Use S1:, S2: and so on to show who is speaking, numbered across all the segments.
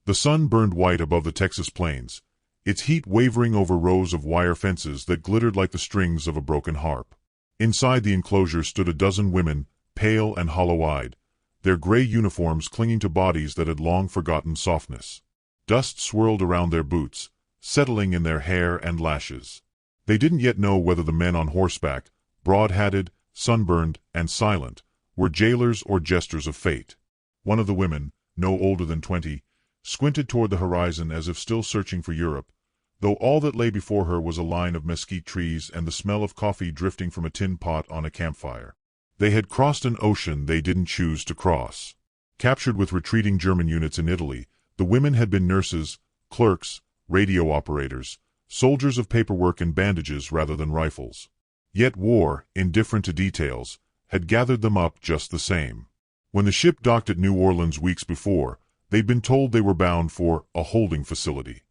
S1: The sun burned white above the Texas plains, its heat wavering over rows of wire fences that glittered like the strings of a broken harp. Inside the enclosure stood a dozen women, pale and hollow-eyed, their gray uniforms clinging to bodies that had long forgotten softness. Dust swirled around their boots, settling in their hair and lashes. They didn't yet know whether the men on horseback, broad-hatted, sunburned, and silent, were jailers or jesters of fate. One of the women, no older than 20, squinted toward the horizon as if still searching for Europe, though all that lay before her was a line of mesquite trees and the smell of coffee drifting from a tin pot on a campfire. They had crossed an ocean they didn't choose to cross. Captured with retreating German units in Italy, the women had been nurses, clerks, radio operators, soldiers of paperwork and bandages rather than rifles. Yet war, indifferent to details, had gathered them up just the same. When the ship docked at New Orleans weeks before, they'd been told they were bound for a holding facility.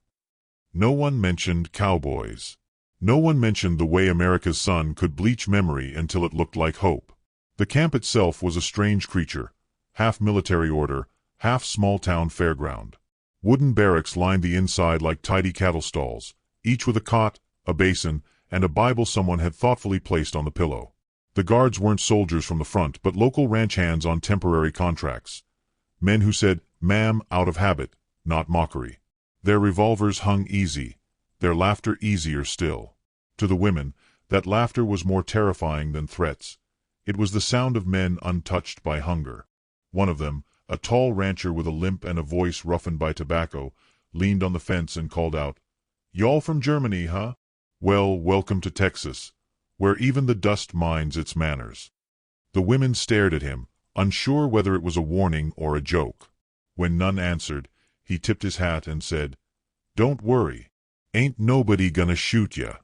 S1: No one mentioned cowboys. No one mentioned the way America's sun could bleach memory until it looked like hope. The camp itself was a strange creature, half military order, half small-town fairground. Wooden barracks lined the inside like tidy cattle stalls, each with a cot, a basin, and a Bible someone had thoughtfully placed on the pillow. The guards weren't soldiers from the front but local ranch hands on temporary contracts. Men who said, "Ma'am," out of habit, not mockery. Their revolvers hung easy, their laughter easier still. To the women, that laughter was more terrifying than threats. It was the sound of men untouched by hunger. One of them, a tall rancher with a limp and a voice roughened by tobacco, leaned on the fence and called out, "Y'all from Germany, huh? Well, welcome to Texas, where even the dust minds its manners." The women stared at him, unsure whether it was a warning or a joke. When none answered, he tipped his hat and said, "Don't worry. Ain't nobody gonna shoot ya.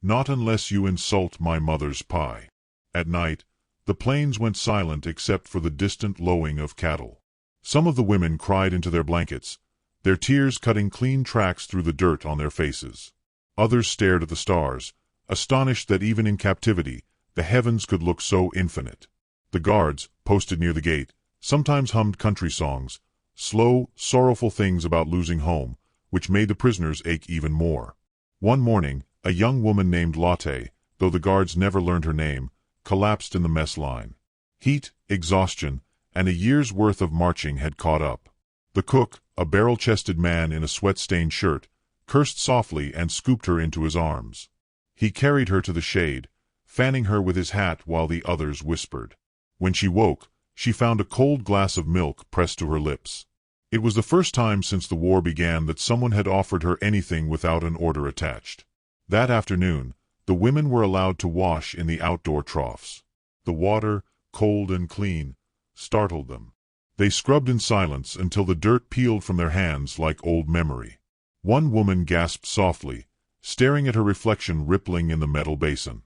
S1: Not unless you insult my mother's pie." At night, the plains went silent except for the distant lowing of cattle. Some of the women cried into their blankets, their tears cutting clean tracks through the dirt on their faces. Others stared at the stars, astonished that even in captivity, the heavens could look so infinite. The guards, posted near the gate, sometimes hummed country songs, slow, sorrowful things about losing home, which made the prisoners ache even more. One morning, a young woman named Lotte, though the guards never learned her name, collapsed in the mess line. Heat, exhaustion, and a year's worth of marching had caught up. The cook, a barrel-chested man in a sweat-stained shirt, cursed softly and scooped her into his arms. He carried her to the shade, fanning her with his hat while the others whispered. When she woke, she found a cold glass of milk pressed to her lips. It was the first time since the war began that someone had offered her anything without an order attached. That afternoon, the women were allowed to wash in the outdoor troughs. The water, cold and clean, startled them. They scrubbed in silence until the dirt peeled from their hands like old memory. One woman gasped softly, staring at her reflection rippling in the metal basin.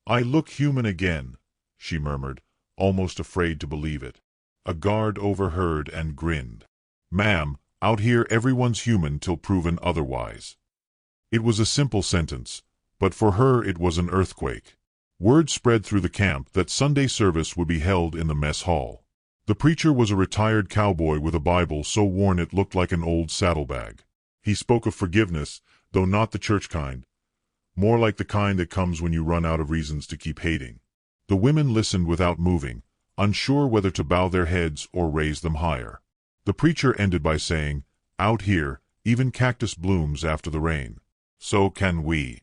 S1: "I look human again," she murmured, almost afraid to believe it. A guard overheard and grinned. "Ma'am, out here everyone's human till proven otherwise." It was a simple sentence, but for her it was an earthquake. Word spread through the camp that Sunday service would be held in the mess hall. The preacher was a retired cowboy with a Bible so worn it looked like an old saddlebag. He spoke of forgiveness, though not the church kind, more like the kind that comes when you run out of reasons to keep hating. The women listened without moving, unsure whether to bow their heads or raise them higher. The preacher ended by saying, "Out here, even cactus blooms after the rain. So can we."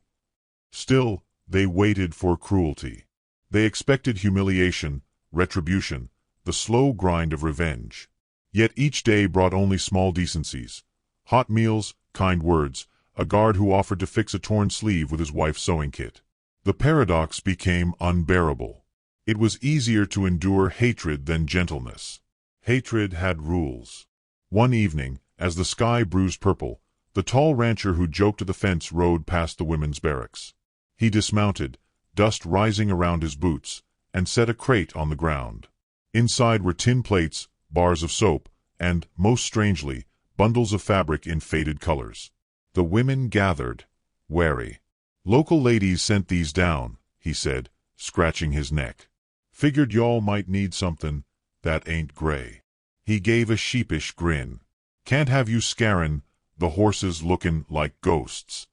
S1: Still, they waited for cruelty. They expected humiliation, retribution, the slow grind of revenge. Yet each day brought only small decencies. Hot meals, kind words, a guard who offered to fix a torn sleeve with his wife's sewing kit. The paradox became unbearable. It was easier to endure hatred than gentleness. Hatred had rules. One evening, as the sky bruised purple, the tall rancher who joked at the fence rode past the women's barracks. He dismounted, dust rising around his boots, and set a crate on the ground. Inside were tin plates, bars of soap, and, most strangely, bundles of fabric in faded colors. The women gathered, wary. "Local ladies sent these down," he said, scratching his neck. "Figured y'all might need something that ain't gray." He gave a sheepish grin. Can't have you scarin', the horses lookin' like ghosts."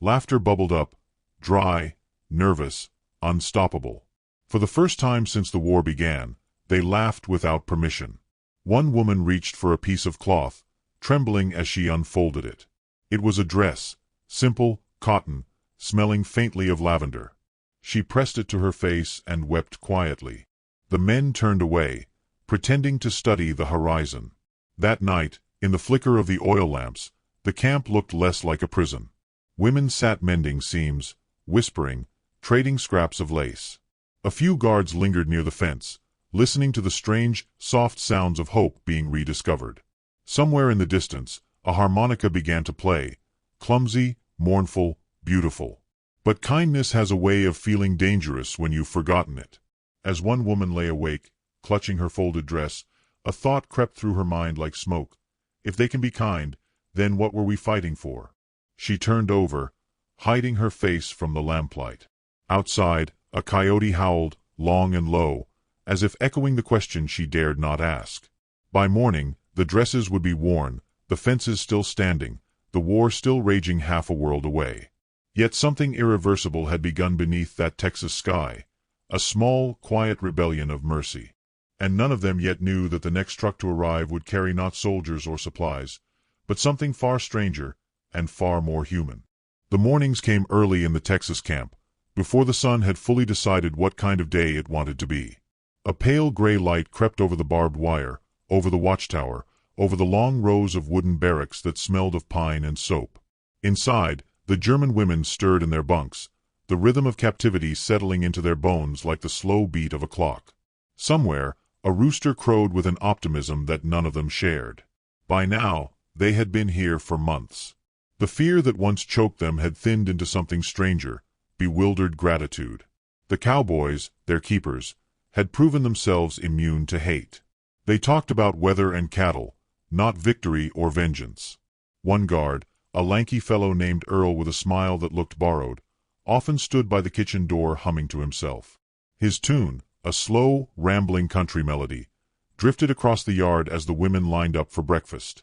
S1: Laughter bubbled up, dry, nervous, unstoppable. For the first time since the war began, they laughed without permission. One woman reached for a piece of cloth, trembling as she unfolded it. It was a dress, simple, cotton, smelling faintly of lavender. She pressed it to her face and wept quietly. The men turned away, pretending to study the horizon. That night, in the flicker of the oil lamps, the camp looked less like a prison. Women sat mending seams, whispering, trading scraps of lace. A few guards lingered near the fence, listening to the strange, soft sounds of hope being rediscovered. Somewhere in the distance, a harmonica began to play, clumsy, mournful, beautiful. But kindness has a way of feeling dangerous when you've forgotten it. As one woman lay awake, clutching her folded dress, a thought crept through her mind like smoke. If they can be kind, then what were we fighting for? She turned over, hiding her face from the lamplight. Outside, a coyote howled, long and low, as if echoing the question she dared not ask. By morning, the dresses would be worn, the fences still standing, the war still raging half a world away. Yet something irreversible had begun beneath that Texas sky, a small, quiet rebellion of mercy. And none of them yet knew that the next truck to arrive would carry not soldiers or supplies, but something far stranger and far more human. The mornings came early in the Texas camp, before the sun had fully decided what kind of day it wanted to be. A pale gray light crept over the barbed wire, over the watchtower, over the long rows of wooden barracks that smelled of pine and soap. Inside, the German women stirred in their bunks, the rhythm of captivity settling into their bones like the slow beat of a clock. Somewhere, a rooster crowed with an optimism that none of them shared. By now, they had been here for months. The fear that once choked them had thinned into something stranger, bewildered gratitude. The cowboys, their keepers, had proven themselves immune to hate. They talked about weather and cattle, not victory or vengeance. One guard, a lanky fellow named Earl with a smile that looked borrowed, often stood by the kitchen door humming to himself. His tune, a slow, rambling country melody, drifted across the yard as the women lined up for breakfast.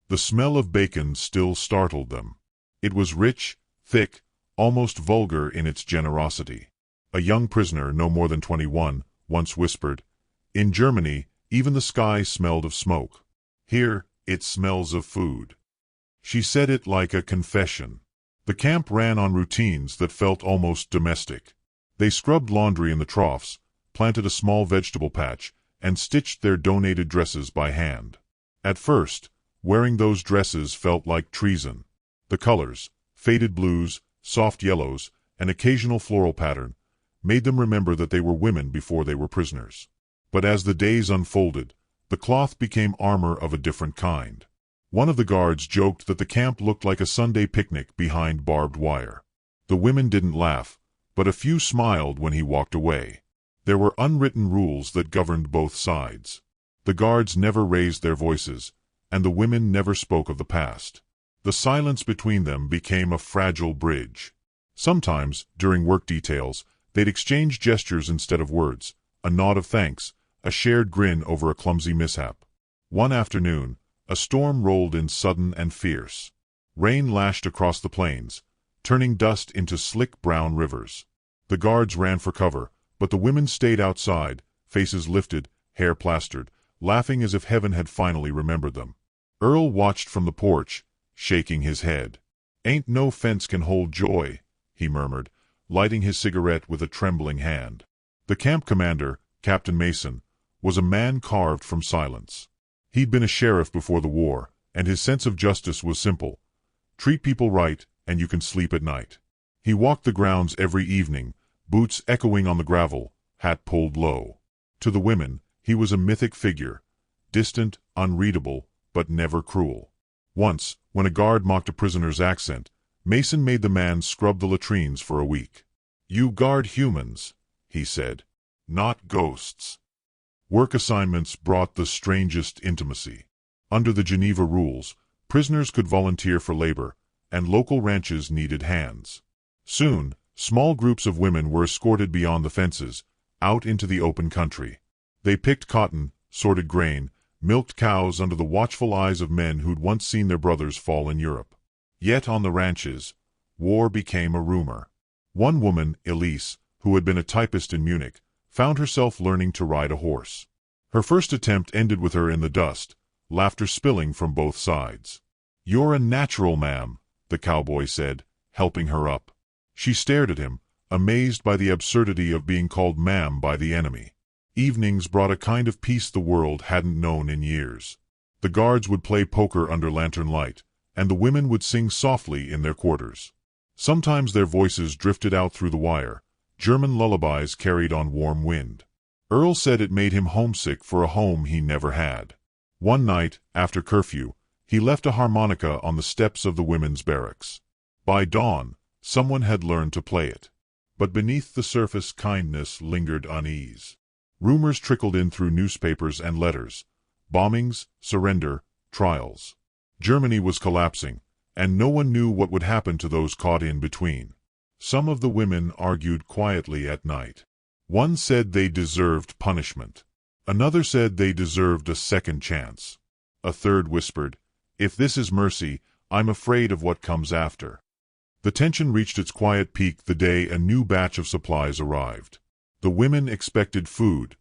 S1: The smell of bacon still startled them. It was rich, thick, almost vulgar in its generosity. A young prisoner, no more than 21, once whispered, "In Germany, even the sky smelled of smoke. Here, it smells of food." She said it like a confession. The camp ran on routines that felt almost domestic. They scrubbed laundry in the troughs, planted a small vegetable patch, and stitched their donated dresses by hand. At first, wearing those dresses felt like treason. The colors, faded blues, soft yellows, an occasional floral pattern, made them remember that they were women before they were prisoners. But as the days unfolded, the cloth became armor of a different kind. One of the guards joked that the camp looked like a Sunday picnic behind barbed wire. The women didn't laugh, but a few smiled when he walked away. There were unwritten rules that governed both sides. The guards never raised their voices, and the women never spoke of the past. The silence between them became a fragile bridge. Sometimes, during work details, they'd exchange gestures instead of words, a nod of thanks, a shared grin over a clumsy mishap. One afternoon, a storm rolled in sudden and fierce. Rain lashed across the plains, turning dust into slick brown rivers. The guards ran for cover, but the women stayed outside, faces lifted, hair plastered, laughing as if heaven had finally remembered them. Earl watched from the porch, shaking his head. "Ain't no fence can hold joy," he murmured, lighting his cigarette with a trembling hand. The camp commander, Captain Mason, was a man carved from silence. He'd been a sheriff before the war, and his sense of justice was simple. Treat people right, and you can sleep at night. He walked the grounds every evening, boots echoing on the gravel, hat pulled low. To the women, he was a mythic figure, distant, unreadable, but never cruel. Once, when a guard mocked a prisoner's accent, Mason made the man scrub the latrines for a week. "You guard humans," he said, "not ghosts." Work assignments brought the strangest intimacy. Under the Geneva rules, prisoners could volunteer for labor, and local ranches needed hands. Soon, small groups of women were escorted beyond the fences, out into the open country. They picked cotton, sorted grain, milked cows under the watchful eyes of men who'd once seen their brothers fall in Europe. Yet on the ranches, war became a rumor. One woman, Elise, who had been a typist in Munich, found herself learning to ride a horse. Her first attempt ended with her in the dust, laughter spilling from both sides. "You're a natural, ma'am," the cowboy said, helping her up. She stared at him, amazed by the absurdity of being called ma'am by the enemy. Evenings brought a kind of peace the world hadn't known in years. The guards would play poker under lantern light, and the women would sing softly in their quarters. Sometimes their voices drifted out through the wire, German lullabies carried on warm wind. Earl said it made him homesick for a home he never had. One night, after curfew, he left a harmonica on the steps of the women's barracks. By dawn, someone had learned to play it. But beneath the surface kindness lingered unease. Rumors trickled in through newspapers and letters. Bombings, surrender, trials. Germany was collapsing, and no one knew what would happen to those caught in between. Some of the women argued quietly at night. One said they deserved punishment. Another said they deserved a second chance. A third whispered, "If this is mercy, I'm afraid of what comes after." The tension reached its quiet peak the day a new batch of supplies arrived. The women expected food,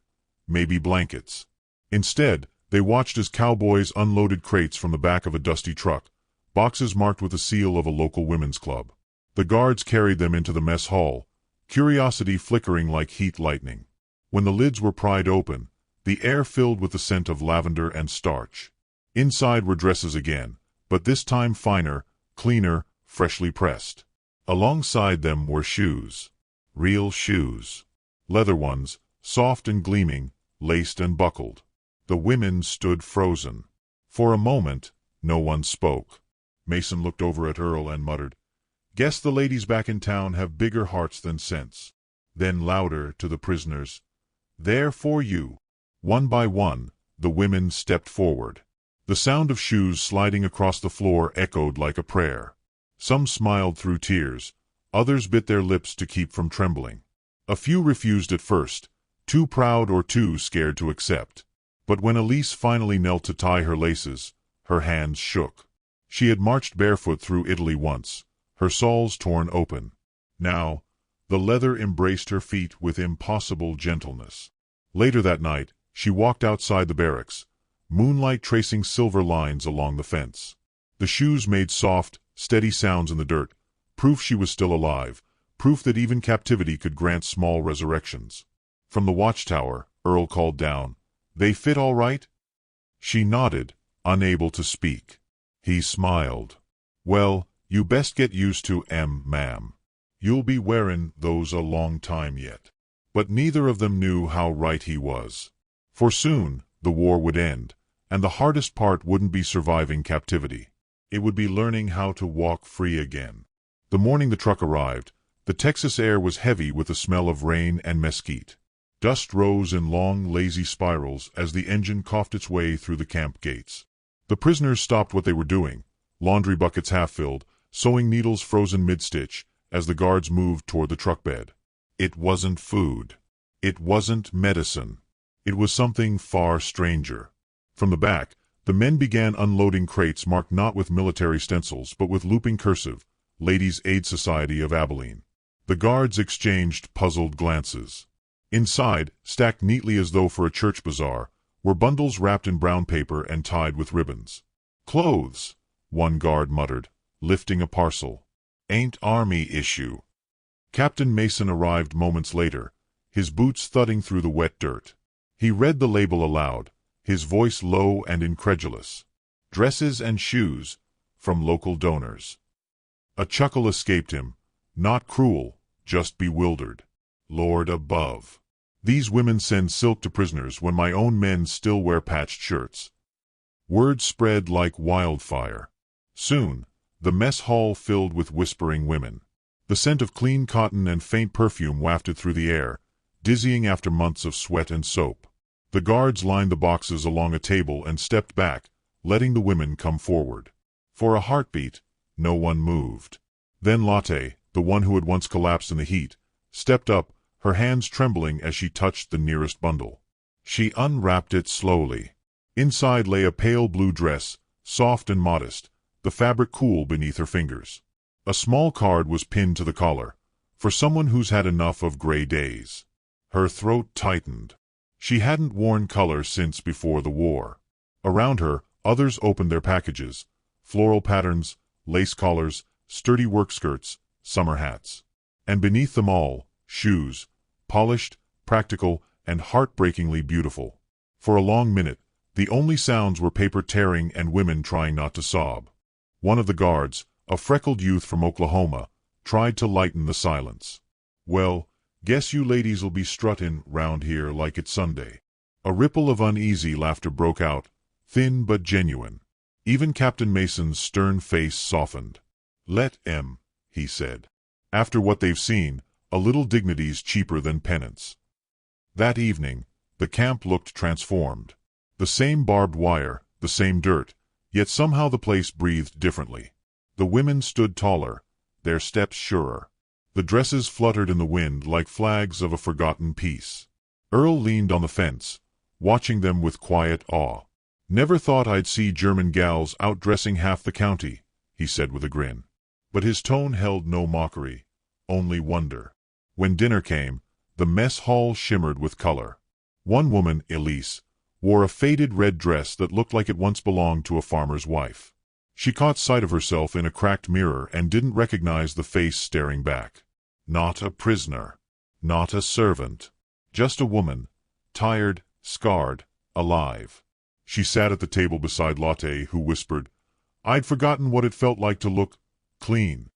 S1: maybe blankets. Instead, they watched as cowboys unloaded crates from the back of a dusty truck, boxes marked with the seal of a local women's club. The guards carried them into the mess hall, curiosity flickering like heat lightning. When the lids were pried open, the air filled with the scent of lavender and starch. Inside were dresses again, but this time finer, cleaner, freshly pressed. Alongside them were shoes. Real shoes. Leather ones, soft and gleaming, laced and buckled. The women stood frozen. For a moment, no one spoke. Mason looked over at Earl and muttered, "Guess the ladies back in town have bigger hearts than sense." Then louder to the prisoners, "They're for you." One by one, the women stepped forward. The sound of shoes sliding across the floor echoed like a prayer. Some smiled through tears, others bit their lips to keep from trembling. A few refused at first, too proud or too scared to accept. But when Elise finally knelt to tie her laces, her hands shook. She had marched barefoot through Italy once, her soles torn open. Now, the leather embraced her feet with impossible gentleness. Later that night, she walked outside the barracks, moonlight tracing silver lines along the fence. The shoes made soft, steady sounds in the dirt, proof she was still alive, proof that even captivity could grant small resurrections. From the watchtower, Earl called down, "They fit all right?" She nodded, unable to speak. He smiled. "Well, you best get used to 'em, ma'am. You'll be wearin' those a long time yet." But neither of them knew how right he was. For soon, the war would end, and the hardest part wouldn't be surviving captivity. It would be learning how to walk free again. The morning the truck arrived, the Texas air was heavy with the smell of rain and mesquite. Dust rose in long, lazy spirals as the engine coughed its way through the camp gates. The prisoners stopped what they were doing, laundry buckets half-filled, sewing needles frozen mid-stitch, as the guards moved toward the truck bed. It wasn't food. It wasn't medicine. It was something far stranger. From the back, the men began unloading crates marked not with military stencils but with looping cursive, Ladies' Aid Society of Abilene. The guards exchanged puzzled glances. Inside, stacked neatly as though for a church bazaar, were bundles wrapped in brown paper and tied with ribbons. "Clothes," one guard muttered, lifting a parcel. "Ain't army issue." Captain Mason arrived moments later, his boots thudding through the wet dirt. He read the label aloud, his voice low and incredulous. "Dresses and shoes, from local donors." A chuckle escaped him, not cruel, just bewildered. Lord above. These women send silk to prisoners when my own men still wear patched shirts. Word spread like wildfire. Soon, the mess hall filled with whispering women. The scent of clean cotton and faint perfume wafted through the air, dizzying after months of sweat and soap. The guards lined the boxes along a table and stepped back, letting the women come forward. For a heartbeat, no one moved. Then Lotte, the one who had once collapsed in the heat, stepped up, her hands trembling as she touched the nearest bundle. She unwrapped it slowly. Inside lay a pale blue dress, soft and modest, the fabric cool beneath her fingers. A small card was pinned to the collar, for someone who's had enough of gray days. Her throat tightened. She hadn't worn color since before the war. Around her, others opened their packages, floral patterns, lace collars, sturdy work skirts, summer hats. And beneath them all, shoes, polished, practical, and heartbreakingly beautiful. For a long minute, the only sounds were paper tearing and women trying not to sob. One of the guards, a freckled youth from Oklahoma, tried to lighten the silence. "Well, guess you ladies'll be struttin' round here like it's Sunday." A ripple of uneasy laughter broke out, thin but genuine. Even Captain Mason's stern face softened. "Let 'em," he said. "After what they've seen, a little dignity's cheaper than penance." That evening, the camp looked transformed. The same barbed wire, the same dirt, yet somehow the place breathed differently. The women stood taller, their steps surer. The dresses fluttered in the wind like flags of a forgotten peace. Earl leaned on the fence, watching them with quiet awe. "Never thought I'd see German gals outdressing half the county," he said with a grin. But his tone held no mockery, only wonder. When dinner came, the mess hall shimmered with color. One woman, Elise, wore a faded red dress that looked like it once belonged to a farmer's wife. She caught sight of herself in a cracked mirror and didn't recognize the face staring back. Not a prisoner. Not a servant. Just a woman, tired, scarred, alive. She sat at the table beside Lotte, who whispered, "I'd forgotten what it felt like to look clean."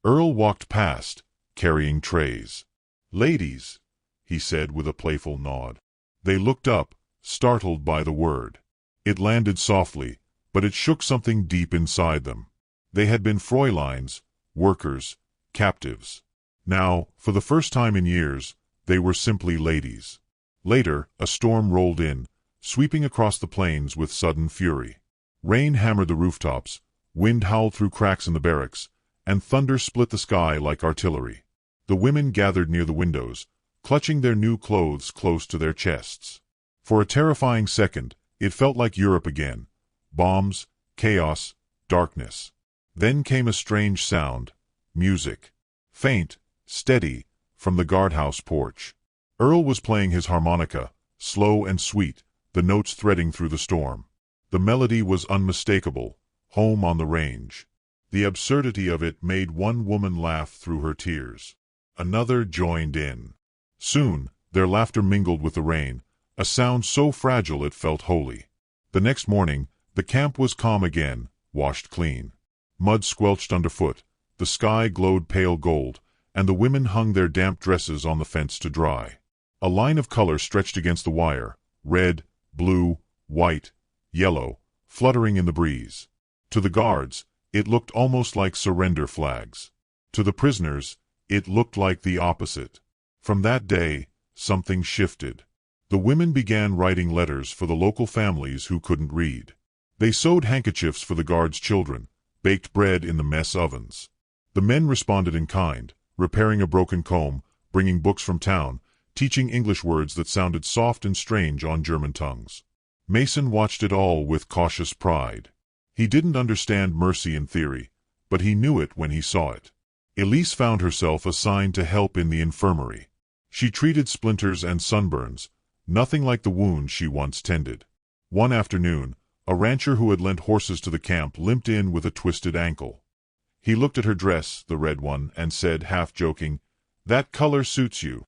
S1: Earl walked past, carrying trays. "Ladies," he said with a playful nod. They looked up, startled by the word. It landed softly, but it shook something deep inside them. They had been Fräuleins, workers, captives. Now, for the first time in years, they were simply ladies. Later, a storm rolled in, sweeping across the plains with sudden fury. Rain hammered the rooftops, wind howled through cracks in the barracks, and thunder split the sky like artillery. The women gathered near the windows, clutching their new clothes close to their chests. For a terrifying second, it felt like Europe again. Bombs, chaos, darkness. Then came a strange sound, music. Faint, steady, from the guardhouse porch. Earl was playing his harmonica, slow and sweet, the notes threading through the storm. The melody was unmistakable, Home on the Range. The absurdity of it made one woman laugh through her tears. Another joined in. Soon, their laughter mingled with the rain, a sound so fragile it felt holy. The next morning, the camp was calm again, washed clean. Mud squelched underfoot, the sky glowed pale gold, and the women hung their damp dresses on the fence to dry. A line of color stretched against the wire, red, blue, white, yellow, fluttering in the breeze. To the guards, it looked almost like surrender flags. To the prisoners, it looked like the opposite. From that day, something shifted. The women began writing letters for the local families who couldn't read. They sewed handkerchiefs for the guards' children, baked bread in the mess ovens. The men responded in kind, repairing a broken comb, bringing books from town, teaching English words that sounded soft and strange on German tongues. Mason watched it all with cautious pride. He didn't understand mercy in theory, but he knew it when he saw it. Elise found herself assigned to help in the infirmary. She treated splinters and sunburns, nothing like the wounds she once tended. One afternoon, a rancher who had lent horses to the camp limped in with a twisted ankle. He looked at her dress, the red one, and said, half-joking, "That color suits you."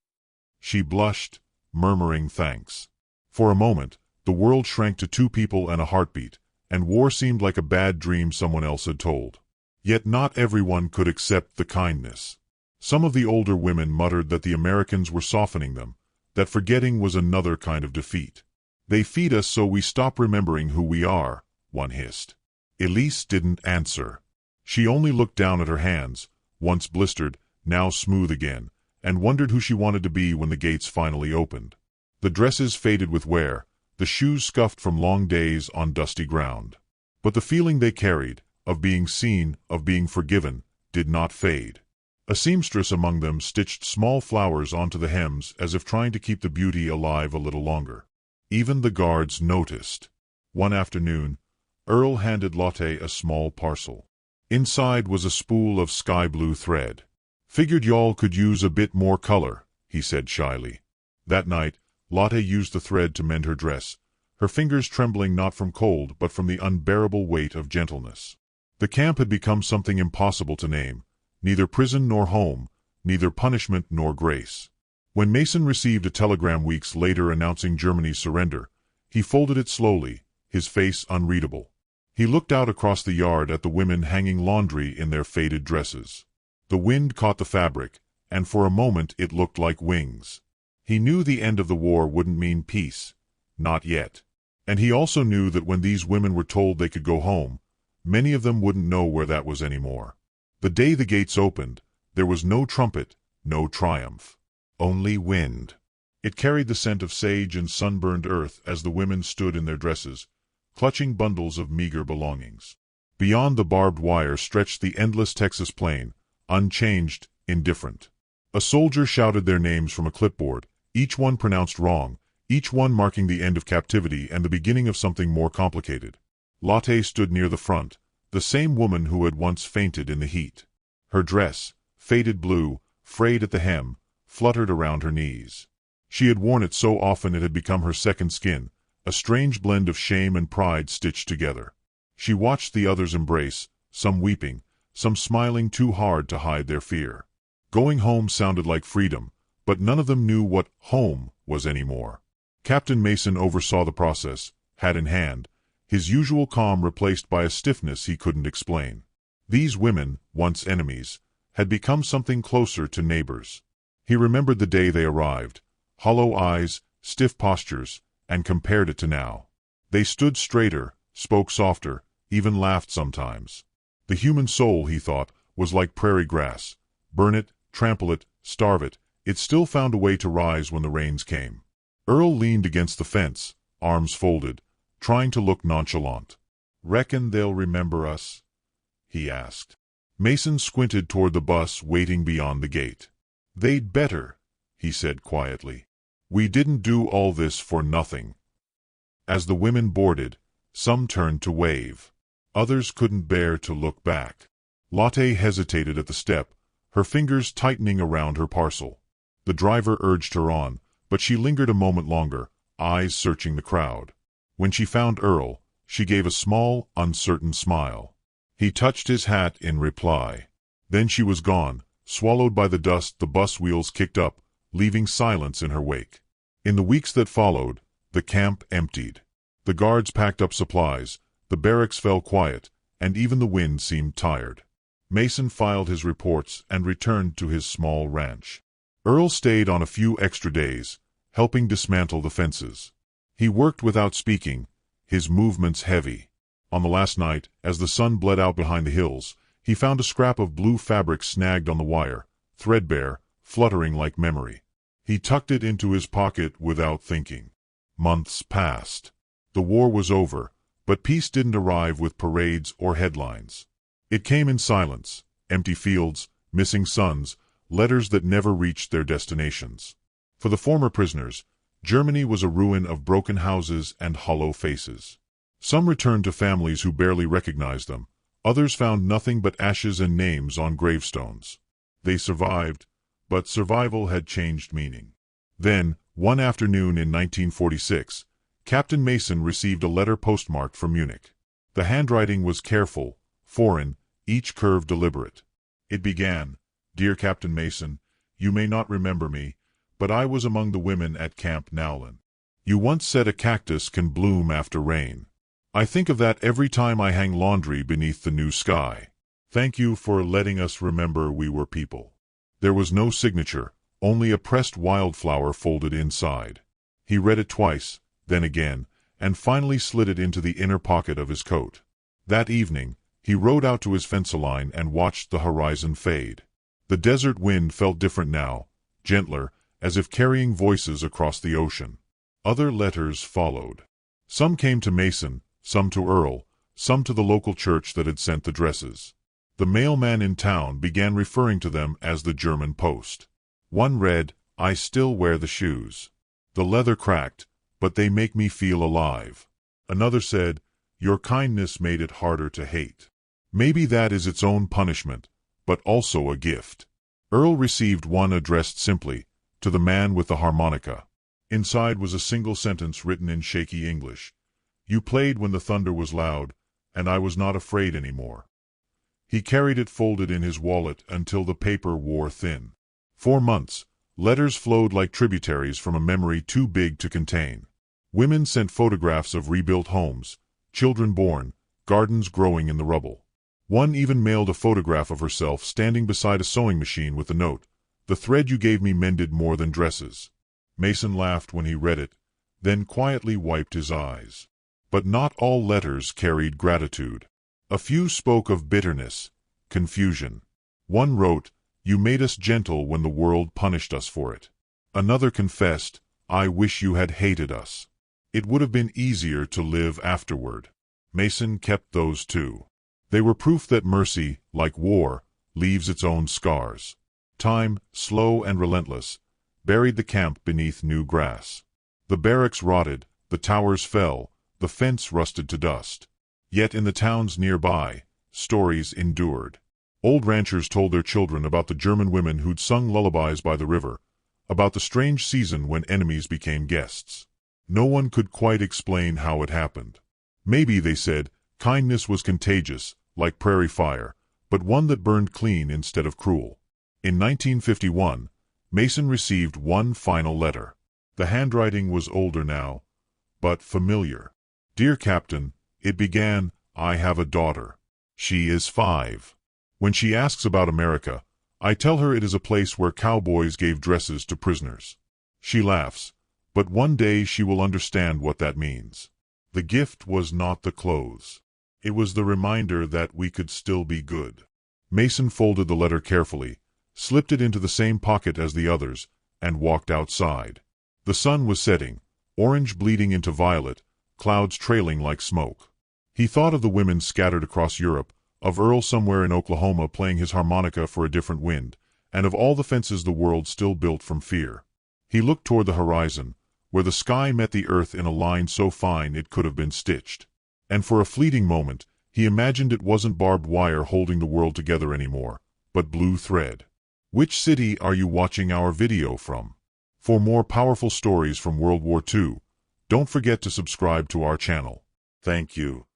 S1: She blushed, murmuring thanks. For a moment, the world shrank to two people and a heartbeat, and war seemed like a bad dream someone else had told. Yet not everyone could accept the kindness. Some of the older women muttered that the Americans were softening them, that forgetting was another kind of defeat. "They feed us so we stop remembering who we are," one hissed. Elise didn't answer. She only looked down at her hands, once blistered, now smooth again, and wondered who she wanted to be when the gates finally opened. The dresses faded with wear, the shoes scuffed from long days on dusty ground. But the feeling they carried, of being seen, of being forgiven, did not fade. A seamstress among them stitched small flowers onto the hems as if trying to keep the beauty alive a little longer. Even the guards noticed. One afternoon, Earl handed Lotte a small parcel. Inside was a spool of sky-blue thread. "Figured y'all could use a bit more color," he said shyly. That night, Lotte used the thread to mend her dress, her fingers trembling not from cold but from the unbearable weight of gentleness. The camp had become something impossible to name, neither prison nor home, neither punishment nor grace. When Mason received a telegram weeks later announcing Germany's surrender, he folded it slowly, his face unreadable. He looked out across the yard at the women hanging laundry in their faded dresses. The wind caught the fabric, and for a moment it looked like wings. He knew the end of the war wouldn't mean peace. Not yet. And he also knew that when these women were told they could go home, many of them wouldn't know where that was anymore. The day the gates opened, there was no trumpet, no triumph. Only wind. It carried the scent of sage and sunburned earth as the women stood in their dresses, clutching bundles of meager belongings. Beyond the barbed wire stretched the endless Texas plain, unchanged, indifferent. A soldier shouted their names from a clipboard, each one pronounced wrong, each one marking the end of captivity and the beginning of something more complicated. Lotte stood near the front, the same woman who had once fainted in the heat. Her dress, faded blue, frayed at the hem, fluttered around her knees. She had worn it so often it had become her second skin, a strange blend of shame and pride stitched together. She watched the others embrace, some weeping, some smiling too hard to hide their fear. Going home sounded like freedom, but none of them knew what home was anymore. Captain Mason oversaw the process, hat in hand, his usual calm replaced by a stiffness he couldn't explain. These women, once enemies, had become something closer to neighbors. He remembered the day they arrived, hollow eyes, stiff postures, and compared it to now. They stood straighter, spoke softer, even laughed sometimes. The human soul, he thought, was like prairie grass. Burn it, trample it, starve it, it still found a way to rise when the rains came. Earl leaned against the fence, arms folded, trying to look nonchalant. "Reckon they'll remember us?" he asked. Mason squinted toward the bus waiting beyond the gate. "They'd better," he said quietly. "We didn't do all this for nothing." As the women boarded, some turned to wave. Others couldn't bear to look back. Lotte hesitated at the step, her fingers tightening around her parcel. The driver urged her on, but she lingered a moment longer, eyes searching the crowd. When she found Earl, she gave a small, uncertain smile. He touched his hat in reply. Then she was gone, swallowed by the dust the bus wheels kicked up, leaving silence in her wake. In the weeks that followed, the camp emptied. The guards packed up supplies, the barracks fell quiet, and even the wind seemed tired. Mason filed his reports and returned to his small ranch. Earl stayed on a few extra days, helping dismantle the fences. He worked without speaking, his movements heavy. On the last night, as the sun bled out behind the hills, he found a scrap of blue fabric snagged on the wire, threadbare, fluttering like memory. He tucked it into his pocket without thinking. Months passed. The war was over, but peace didn't arrive with parades or headlines. It came in silence, empty fields, missing sons, letters that never reached their destinations. For the former prisoners, Germany was a ruin of broken houses and hollow faces. Some returned to families who barely recognized them. Others found nothing but ashes and names on gravestones. They survived, but survival had changed meaning. Then, one afternoon in 1946, Captain Mason received a letter postmarked from Munich. The handwriting was careful, foreign, each curve deliberate. It began, "Dear Captain Mason, you may not remember me, but I was among the women at Camp Nowlin. You once said a cactus can bloom after rain. I think of that every time I hang laundry beneath the new sky. Thank you for letting us remember we were people." There was no signature, only a pressed wildflower folded inside. He read it twice, then again, and finally slid it into the inner pocket of his coat. That evening, he rode out to his fence line and watched the horizon fade. The desert wind felt different now, gentler, as if carrying voices across the ocean. Other letters followed. Some came to Mason, some to Earl, some to the local church that had sent the dresses. The mailman in town began referring to them as the German post. One read, "I still wear the shoes. The leather cracked, but they make me feel alive." Another said, "Your kindness made it harder to hate." Maybe that is its own punishment, but also a gift. Earl received one addressed simply, to the man with the harmonica. Inside was a single sentence written in shaky English. "You played when the thunder was loud, and I was not afraid anymore." He carried it folded in his wallet until the paper wore thin. For months, letters flowed like tributaries from a memory too big to contain. Women sent photographs of rebuilt homes, children born, gardens growing in the rubble. One even mailed a photograph of herself standing beside a sewing machine with the note, "The thread you gave me mended more than dresses." Mason laughed when he read it, then quietly wiped his eyes. But not all letters carried gratitude. A few spoke of bitterness, confusion. One wrote, "You made us gentle when the world punished us for it." Another confessed, "I wish you had hated us. It would have been easier to live afterward." Mason kept those too. They were proof that mercy, like war, leaves its own scars. Time, slow and relentless, buried the camp beneath new grass. The barracks rotted, the towers fell, the fence rusted to dust. Yet in the towns nearby, stories endured. Old ranchers told their children about the German women who'd sung lullabies by the river, about the strange season when enemies became guests. No one could quite explain how it happened. Maybe, they said, kindness was contagious, like prairie fire, but one that burned clean instead of cruel. In 1951, Mason received one final letter. The handwriting was older now, but familiar. "Dear Captain," it began, "I have a daughter. She is 5. When she asks about America, I tell her it is a place where cowboys gave dresses to prisoners. She laughs, but one day she will understand what that means." The gift was not the clothes. It was the reminder that we could still be good. Mason folded the letter carefully, slipped it into the same pocket as the others, and walked outside. The sun was setting, orange bleeding into violet, clouds trailing like smoke. He thought of the women scattered across Europe, of Earl somewhere in Oklahoma playing his harmonica for a different wind, and of all the fences the world still built from fear. He looked toward the horizon, where the sky met the earth in a line so fine it could have been stitched. And for a fleeting moment, he imagined it wasn't barbed wire holding the world together anymore, but blue thread. Which city are you watching our video from? For more powerful stories from World War II, don't forget to subscribe to our channel. Thank you.